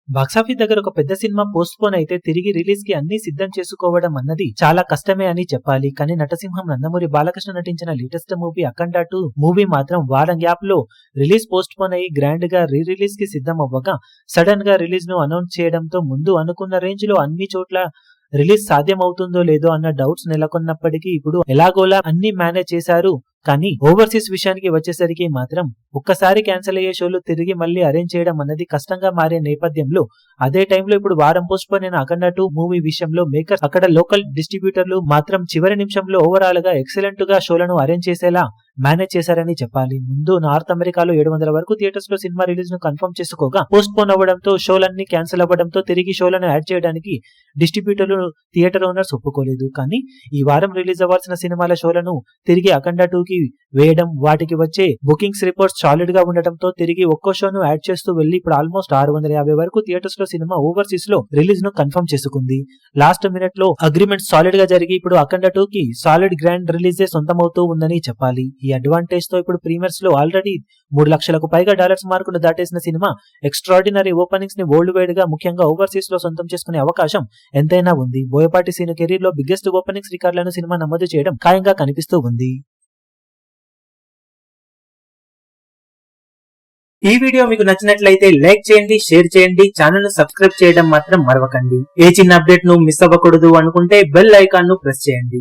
Box office దగ్గర ఒక పెద్ద సినిమా పోస్ట్ పోన్ అయితే తిరిగి రిలీజ్ కి అన్ని సిద్ధం చేసుకోవడం అన్నది చాలా కష్టమే అని చెప్పాలి. కానీ నటసింహం నందమూరి బాలకృష్ణ నటించిన లేటెస్ట్ మూవీ అఖండ 2 మూవీ మాత్రం వారం గ్యాప్ లో రిలీజ్ పోస్ట్ పోన్ అయ్యి గ్రాండ్ గా రీ రిలీజ్ కి సిద్ధం అవ్వగా సడన్ గా రిలీజ్ ను అనౌన్స్ చేయడంతో ముందు అనుకున్న రేంజ్ లో అన్ని చోట్ల రిలీజ్ సాధ్యం అవుతుందో లేదో అన్న డౌట్స్ నెలకొన్నప్పటికీ ఇప్పుడు ఎలాగోలా అన్ని మేనేజ్ చేశారు. కానీ ఓవర్సీస్ విషయానికి వచ్చేసరికి మాత్రం ఒక్కసారి క్యాన్సిల్ అయ్యే షోలు తిరిగి మళ్ళీ అరేంజ్ చేయడం అన్నది కష్టంగా మారే నేపథ్యంలో అదే టైంలో ఇప్పుడు వారం పోస్ట్ పోన్ అయిన అఖండ 2 మూవీ విషయంలో మేకర్స్ అక్కడ లోకల్ డిస్ట్రిబ్యూటర్లు మాత్రం చివరి నిమిషంలో ఓవరాల్ గా ఎక్సలెంట్ గా షోలను అరేంజ్ చేసేలా మేనేజ్ చేశారని చెప్పాలి. ముందు నార్త్ అమెరికాలో 700 వరకు థియేటర్స్ లో సినిమా రిలీజ్ ను కన్ఫర్మ్ చేసుకోగా పోస్ట్ పోన్ అవ్వడంతో షోలన్నీ క్యాన్సిల్ అవ్వడంతో తిరిగి షోలను యాడ్ చేయడానికి డిస్ట్రిబ్యూటర్లు థియేటర్ ఓనర్స్ ఒప్పుకోలేదు. కానీ ఈ వారం రిలీజ్ అవ్వాల్సిన సినిమాల షోలను తిరిగి అఖండ 2 కి వేయడం, వాటికి వచ్చే బుకింగ్స్ రిపోర్ట్స్ సాలిడ్ గా ఉండటంతో తిరిగి ఒక్కో షోను యాడ్ చేస్తూ వెళ్లి ఇప్పుడు ఆల్మోస్ట్ 650 వరకు థియేటర్స్ లో సినిమా ఓవర్సీస్ లో రిలీజ్ ను కన్ఫర్మ్ చేసుకుంది. లాస్ట్ మినిట్ లో అగ్రిమెంట్ సాలిడ్ గా జరిగి ఇప్పుడు అఖండ 2 కి సాలిడ్ గ్రాండ్ రిలీజే సొంతమవుతూ ఉందని చెప్పాలి. ఈ అడ్వాంటేజ్ తో ఇప్పుడు ప్రీమియర్స్ లో ఆల్రెడీ $3 లక్షలకు పైగా మార్కును దాటేసిన సినిమా ఎక్స్ట్రాడినరీ ఓపెనింగ్స్ ని వరల్డ్ వైడ్ గా ముఖ్యంగా ఓవర్సీస్ లో సొంతం చేసుకునే అవకాశం ఎంతైనా ఉంది. బోయపాటి సీను కెరీర్ లో బిగ్గెస్ట్ ఓపెనింగ్స్ రికార్డులను సినిమా నమోదు చేయడం ఖాయంగా కనిపిస్తూ ఉంది. ఈ వీడియో మీకు నచ్చినట్లయితే లైక్ చేయండి, షేర్ చేయండి, ఛానల్ ను సబ్స్క్రైబ్ చేయడం మాత్రం మరవకండి. ఏ చిన్న అప్డేట్ ను మిస్ అవ్వకూడదు అనుకుంటే బెల్ ఐకాన్ ను ప్రెస్ చేయండి.